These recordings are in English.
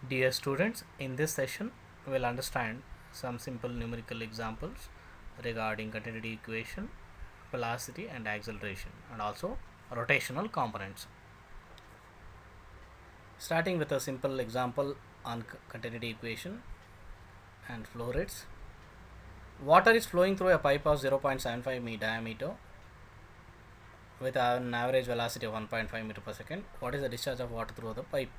Dear students, in this session we'll understand some simple numerical examples regarding continuity equation, velocity and acceleration, and also rotational components. Starting with a simple example on continuity equation and flow rates. Water is flowing through a pipe of 0.75 m diameter with an average velocity of 1.5 meter per second. What is the discharge of water through the pipe?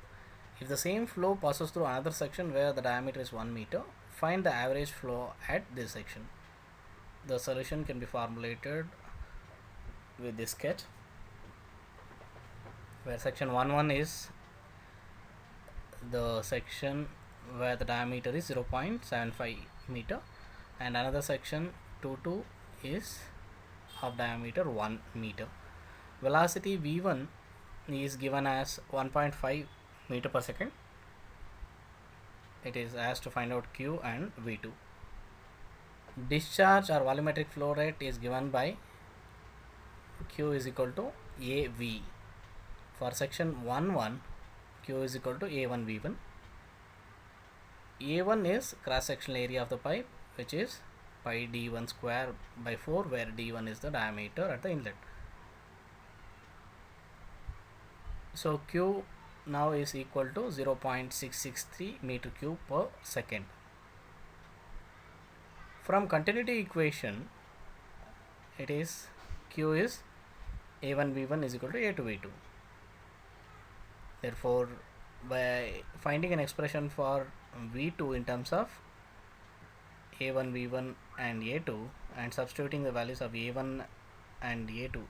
If the same flow passes through another section where the diameter is 1 meter, find the average flow at this section. The solution can be formulated with this sketch, where section 1 is the section where the diameter is 0.75 meter, and another section 2 is of diameter 1 meter. Velocity v1 is given as 1.5 meter per second. It is asked to find out q and v2. Discharge or volumetric flow rate is given by q is equal to AV. For section 1 q is equal to A1 V1. A1 is cross sectional area of the pipe, which is pi d1 square by 4, where d1 is the diameter at the inlet. So q now is equal to 0.663 meter cube per second. From continuity equation, it is q is A1 V1 is equal to A2 V2. Therefore, by finding an expression for V2 in terms of A1 V1 and A2 and substituting the values of A1 and A2,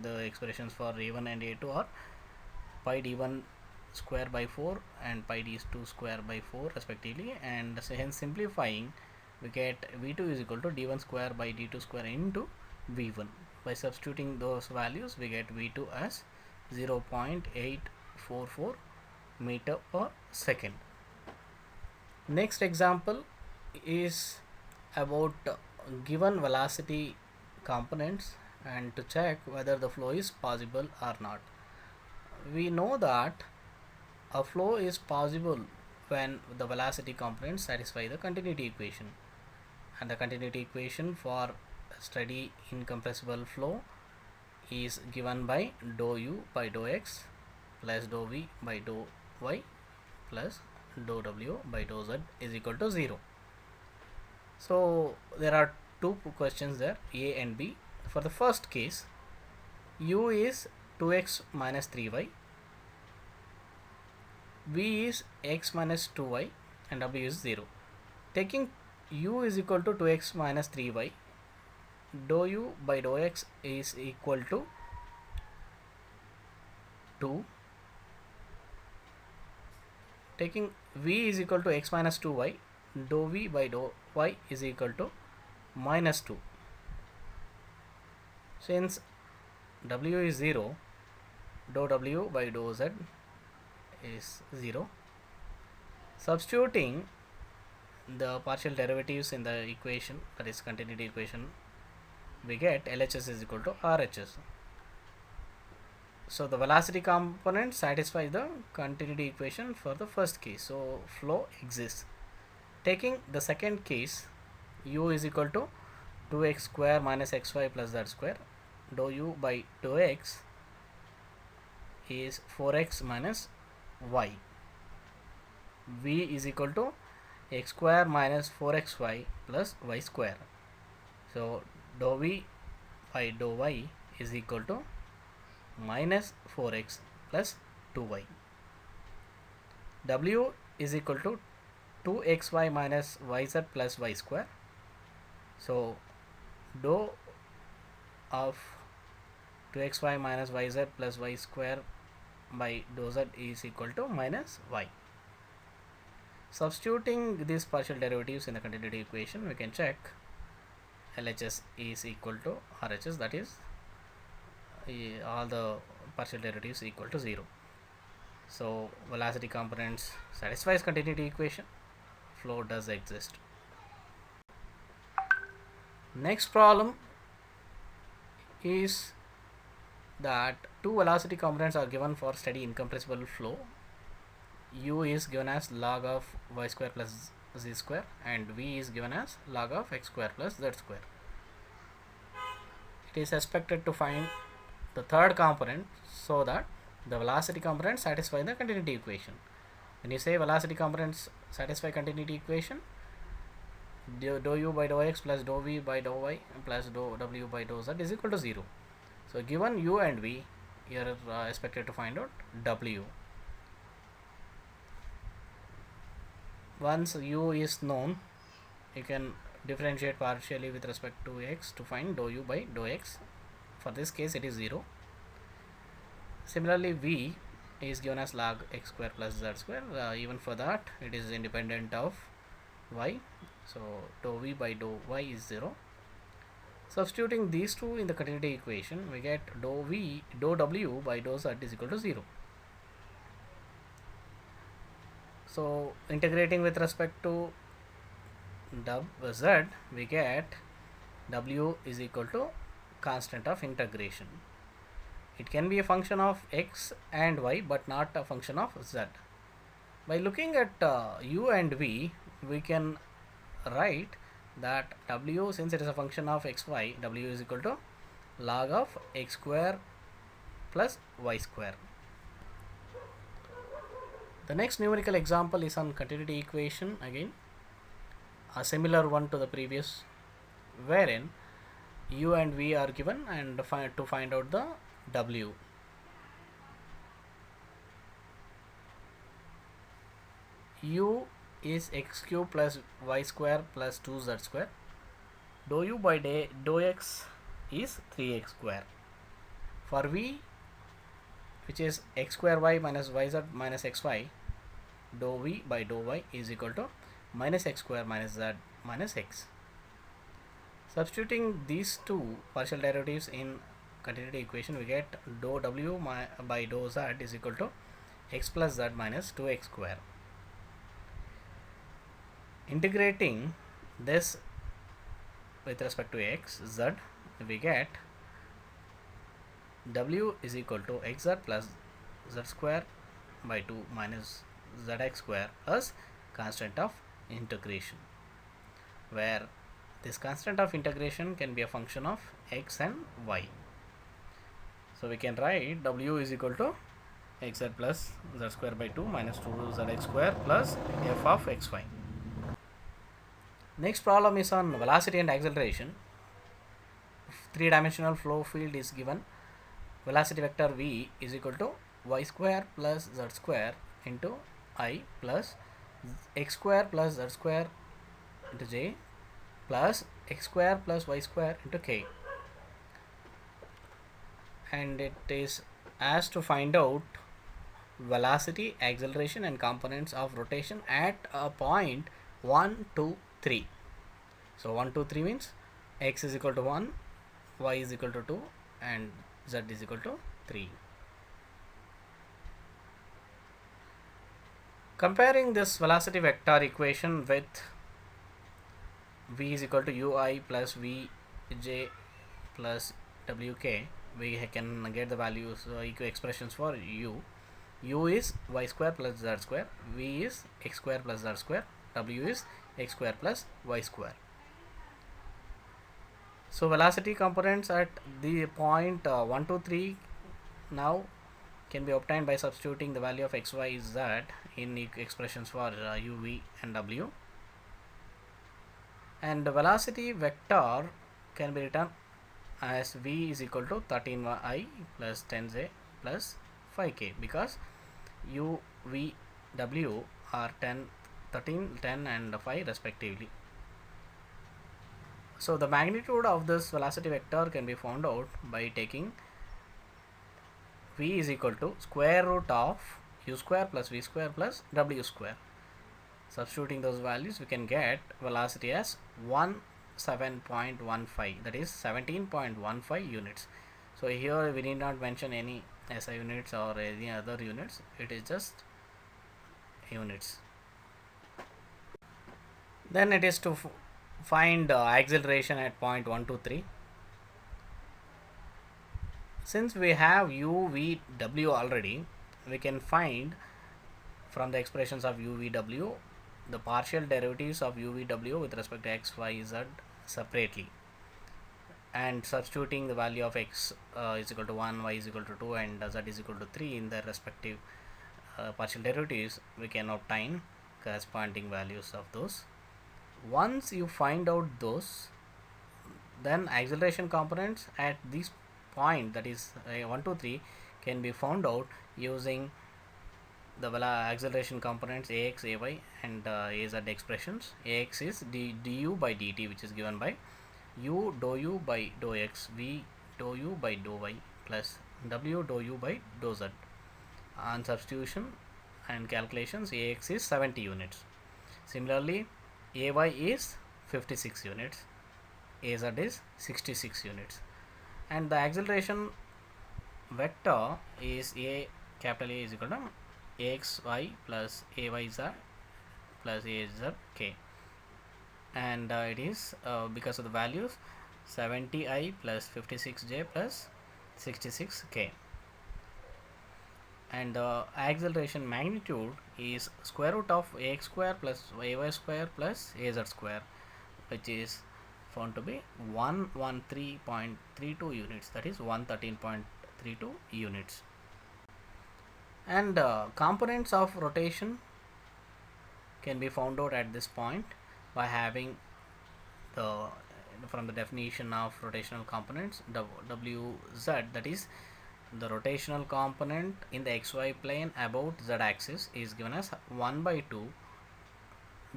the expressions for A1 and A2 are pi d1 square by 4 and pi d2 square by 4 respectively, and hence simplifying we get v2 is equal to d1 square by d2 square into v1. By substituting those values we get v2 as 0.844 meter per second. Next example is about given velocity components and to check whether the flow is possible or not. We know that a flow is possible when the velocity components satisfy the continuity equation, and the continuity equation for steady incompressible flow is given by dou u by dou x plus dou v by dou y plus dou w by dou z is equal to 0. So there are two questions there, A and B. For the first case, u is 2x minus 3y, v is x minus 2y, and w is 0. Taking u is equal to 2x minus 3y, dou u by dou x is equal to 2. Taking v is equal to x minus 2y, dou v by dou y is equal to minus 2. Since w is 0, dou w by dou z is 0. Substituting the partial derivatives in the equation, that is continuity equation, we get LHS is equal to RHS. So the velocity component satisfies the continuity equation for the first case, so flow exists. Taking the second case, u is equal to 2x square minus xy plus z square, dou u by dou x is 4x minus y, v is equal to x square minus 4xy plus y square. So dou v by dou y is equal to minus 4x plus 2y. W is equal to 2xy minus yz plus y square. So dou of 2xy minus yz plus y square by dou z is equal to minus y. Substituting these partial derivatives in the continuity equation, we can check LHS is equal to RHS, that is all the partial derivatives equal to 0. So velocity components satisfies continuity equation, flow does exist. Next problem is that two velocity components are given for steady incompressible flow u is given as log of y square plus z square, and v is given as log of x square plus z square. It is expected to find the third component so that the velocity component satisfy the continuity equation. When you say velocity components satisfy continuity equation, dou u by dou x plus dou v by dou y plus dou w by dou z is equal to 0. So given u and v, you are expected to find out w. Once u is known, you can differentiate partially with respect to x to find dou u by dou x. For this case it is 0. Similarly, v is given as log x square plus z square. Even for that, it is independent of y. So dou v by dou y is 0. Substituting these two in the continuity equation, we get dou w by dou z is equal to 0. So integrating with respect to z, we get w is equal to constant of integration. It can be a function of x and y, but not a function of z. By looking at u and v, we can write that w, since it is a function of xy, w is equal to log of x square plus y square. The next numerical example is on continuity equation, again a similar one to the previous, wherein u and v are given, and to find out the w. U is x cube plus y square plus 2z square. Dou u by dou x is 3x square. For v, which is x square y minus yz minus xy, dou v by dou y is equal to minus x square minus z minus x. Substituting these two partial derivatives in continuity equation, we get dou w by dou z is equal to x plus z minus 2x square. Integrating this with respect to x, z, we get w is equal to xz plus z square by 2 minus zx square plus constant of integration, where this constant of integration can be a function of x and y. So we can write w is equal to xz plus z square by 2 minus 2zx square plus f of xy. Next problem is on velocity and acceleration. Three-dimensional flow field is given. Velocity vector v is equal to y square plus z square into I plus x square plus z square into j plus x square plus y square into k. And it is asked to find out velocity, acceleration and components of rotation at a point 1, 2, 3. So 1, 2, 3 means x is equal to 1, y is equal to 2 and z is equal to 3. Comparing this velocity vector equation with v is equal to ui plus vj plus wk, we can get the values, expressions for u. U is y square plus z square, v is x square plus z square, w is x square plus y square. So velocity components at the point 1, 2, 3 now can be obtained by substituting the value of x, y, z in expressions for u, v and w. And the velocity vector can be written as v is equal to 13i plus 10j plus 5k, because u, v, w are 10, 13, 10 and 5 respectively. So the magnitude of this velocity vector can be found out by taking v is equal to square root of u square plus v square plus w square. Substituting those values, we can get velocity as 17.15, that is 17.15 units. So here we need not mention any SI units or any other units, it is just units. Then it is to find acceleration at point 1, 2, 3. Since we have u, v, w already, we can find from the expressions of UVW, the partial derivatives of UVW with respect to x, y, z separately, and substituting the value of x is equal to 1, y is equal to 2, and z is equal to 3 in their respective partial derivatives, we can obtain corresponding values of those. Once you find out those, then acceleration components at this point, that is 1 2 3, can be found out using the acceleration components ax, ay, and az expressions. Ax is du by dt, which is given by u dou u by dou x, v dou u by dou y, plus w dou u by dou z. On substitution and calculations, ax is 70 units. Similarly, ay is 56 units, az is 66 units, and the acceleration vector is a capital A is equal to axy plus ayz plus azk, and it is because of the values 70i plus 56j plus 66k, and the acceleration magnitude is square root of ax square plus ay square plus az square, which is found to be 113.32 units, that is 113.32 units. And components of rotation can be found out at this point by having the, from the definition of rotational components, wz, that is the rotational component in the xy plane about z axis, is given as 1 by 2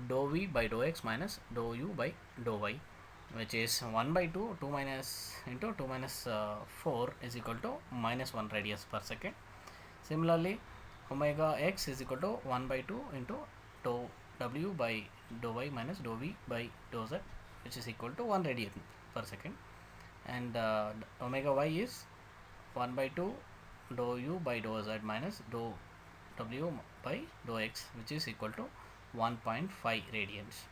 dou v by dou x minus dou u by dou y, which is 1 by 2 2 minus into 2 minus 4 is equal to minus 1 radius per second. Similarly, omega x is equal to 1 by 2 into dou w by dou y minus dou v by dou z, which is equal to 1 radian per second, and omega y is 1 by 2 dou u by dou z minus dou w by dou x, which is equal to 1.5 radians.